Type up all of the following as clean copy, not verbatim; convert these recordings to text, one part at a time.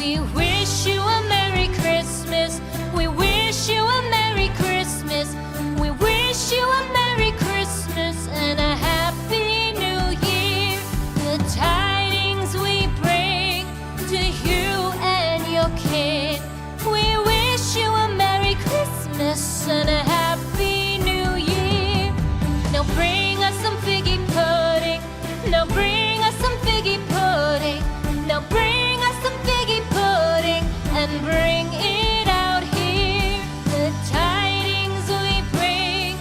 We wish you a Merry Christmas. We wish you a Merry Christmas. We wish you a Merry Christmas and a Happy New Year. The tidings we bring to you and your kid. We wish you a Merry Christmas and a Happy New Year. Now bring us some figgy pudding. Now bring us some figgy pudding. Now bring us some figgy pudding and bring it out here. The tidings we bring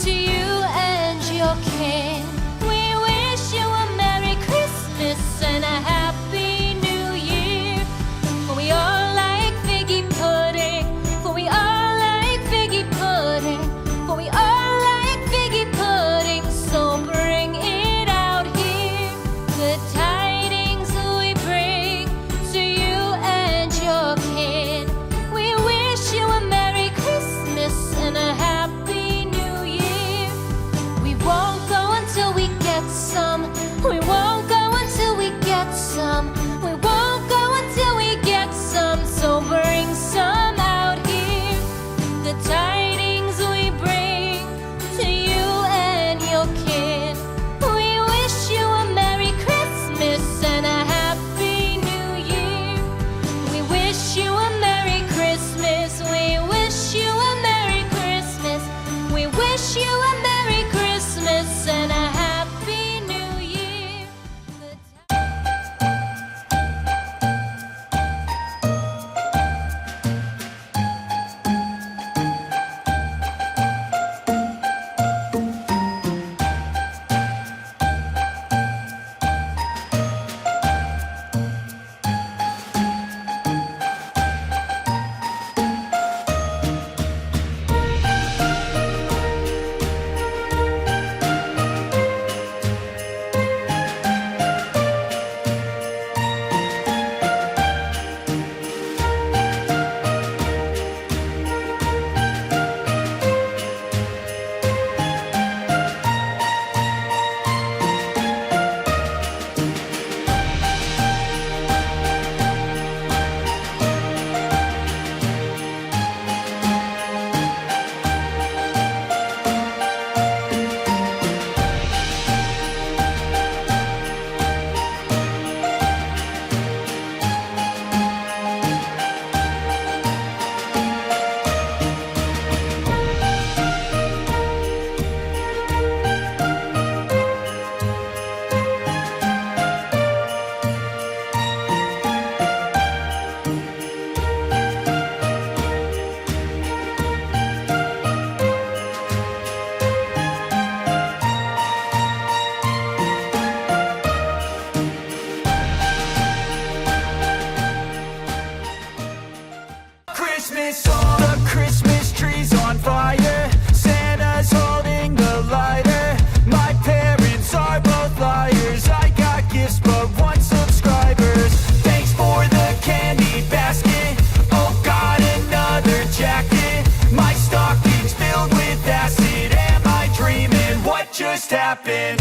to you and your kin. We wish you a Merry Christmas and a Happy New Year. For we all like figgy pudding. For we all like figgy pudding. For we all like figgy pudding. So bring it out here. The tidings we bring to you and your kid. We wish you a Merry Christmas and a Happy New Year. We won't go until we get some. We won't go until we get some. We won't go until we get some. So bring some out here. The tidings we bring to you and your kid. We wish you a Merry Christmas and a Happy New Year. We wish you a Merry Christmas. We wish you a Merry Christmas. We wish you a Merry Christmas and a Happy New Year. Christmas, all the Christmas trees on fire. Santa's holding the lighter. My parents are both liars. I got gifts but one subscribers. Thanks for the candy basket. Oh, got another jacket. My stocking's filled with acid. Am I dreaming? What just happened?